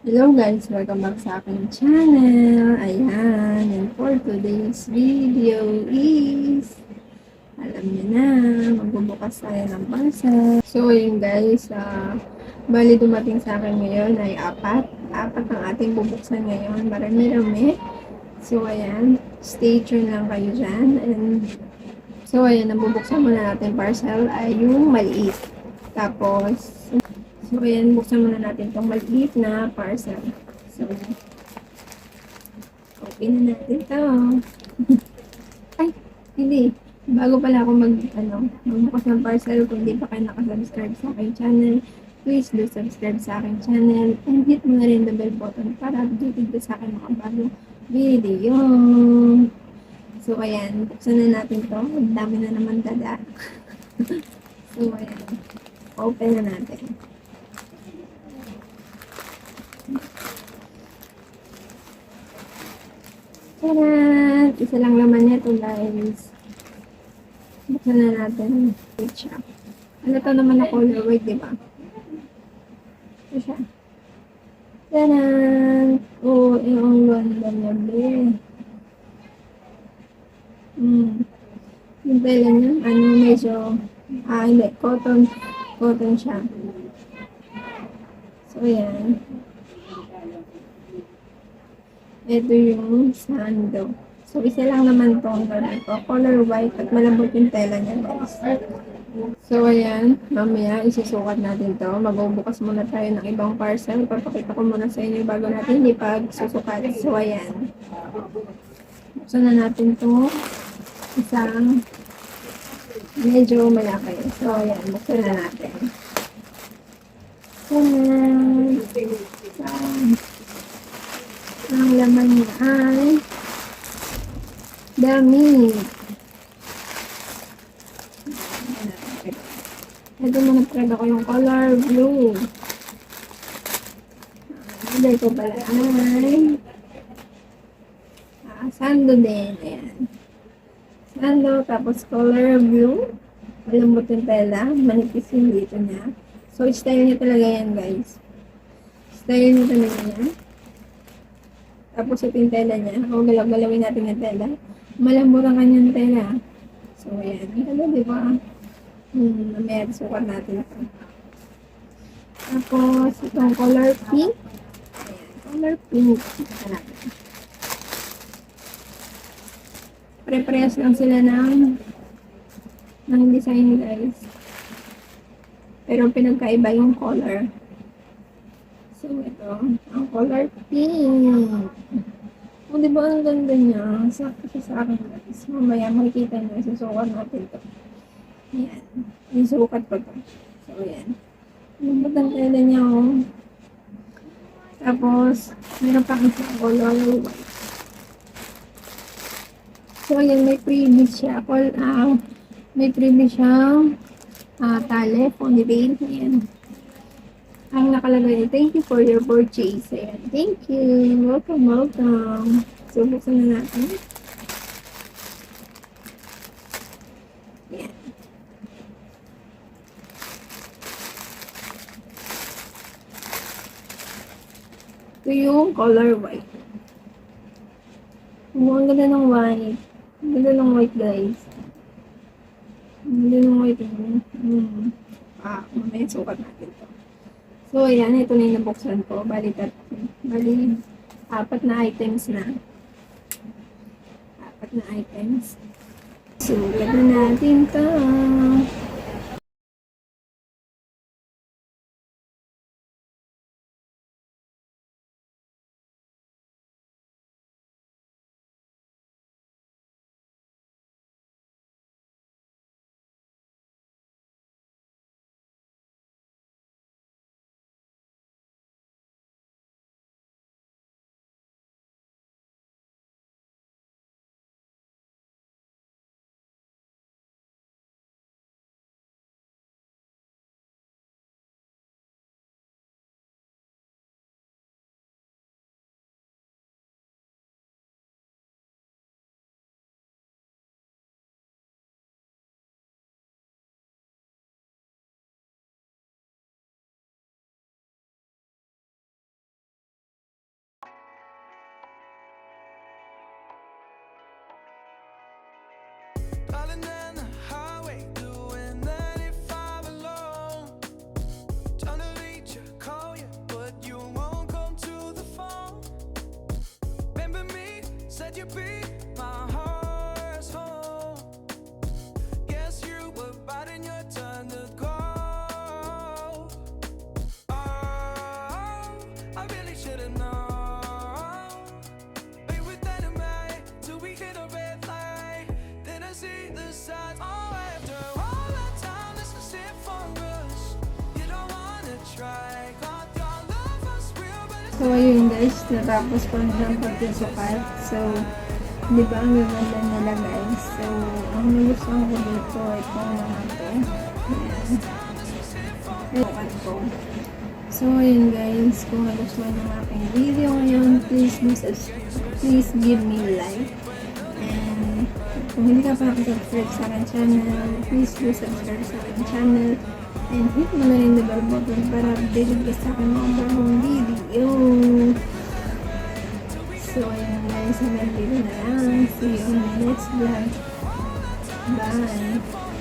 Hello guys, welcome back sa aking channel. Ayan, and for today's video is, alam niyo na, magbubukas tayo ng parcel. So, ayun guys, bali dumating sa akin ngayon ay apat. Apat ang ating bubuksan ngayon. Marami-rami. So, ayan, stay tuned lang kayo dyan. And, so, ayan, ang bubuksan muna natin parcel ay yung maliit. Tapos, so, ayan, buksan muna natin itong maliit na parcel. So, open na natin ito. Ay, hindi. Bago pala ako magbukas ng parcel, kung hindi pa kayo nakasubscribe sa aking channel, please do subscribe sa aking channel and hit mo na rin the bell button para updated ka sa aking mga bagong video. So, ayan. Buksan na natin to. Ang dami na naman dada. So, ayan. Open na natin. Tara! Isa lang naman nito, guys. Buksan na natin. Wait siya. Ano to naman na color white, di ba? Ito siya. Taran! Oh, yung ganda niya, be. Yung tela niya, medyo, hindi, cotton. Cotton siya. So, yan. Ito yung sando. So, isa lang naman tong ganito. Color white at malambot yung tela niya, guys. So, ayan. Mamaya, isusukat natin to. Magbubukas muna tayo ng ibang parcel. Papakita ko muna sa inyo bago natin ipag-susukat. So, ayan. Buksan na natin to. Isang medyo malaki. So, ayan. Buksan na natin. Ayan. Ang laman niya ay dami. Ito mo na-try ako yung color blue. Hindi ko pala ay sando din. Ayan. Sando, tapos color blue. Malambot yung tela. Manipis yung dito niya. So, style niya talaga yan, guys. Style niya talaga yan. Tapos ito yung tela niya. O, galawin natin yung tela. Malambot ang kanyang tela. So, ayan. Ano, diba? Mamaya sukat natin ito. Tapos, itong color pink. Ayan, color pink. Ito natin. Pare-parehas lang sila ng design, guys. Pero pinagkaiba yung color. So, ito. Ang color pink. O, diba ang ganda niya? Sakto siya sa akin, guys. Mamaya makikita niyo. Susukat natin ito. Ayan. Isukat ko ito. So, ayan. Lambot ang tela niya, oh. Tapos, meron pa isang color white. So, ayan, may freebie siya. May freebie siyang tali, ponytail. Ayan. Ang nakalagay, thank you for your purchase. Ayan. Thank you. Welcome, welcome. So, buksan na natin. Ayan. Ito yung color white. Ang ganda ng white. Ang ganda ng white, guys. Ang ganda ng white. Mamaya sukat natin to. So, ayan. Ito na yung nabuksan ko. Bali, apat na items na. Apat na items. Sukat na natin to. Would you be my heart's home? Guess you were biding your turn to go. Oh, I really should've known. Be with dynamite till we hit a red light. Then I see the signs. Oh, after all that time, this is it for us. You don't wanna try. Thought your love was real, but it's So, ayun guys, natapos ko ng pagsusukat. So, di ba ang gaganda nila guys? So, ang nagustuhan ko dito, itong mga to. Ayan. Sukat ko. So, ayun guys, kung nagustuhan ng aking video ngayon, please give me like. And kung hindi ka pa subscribe sa aking channel, please do subscribe sa aking channel. And hit mo na rin the bell button para updated ka sa aking mga bagong video. So, ayun guys, hanggang dito na lang. See you on the next vlog. Bye!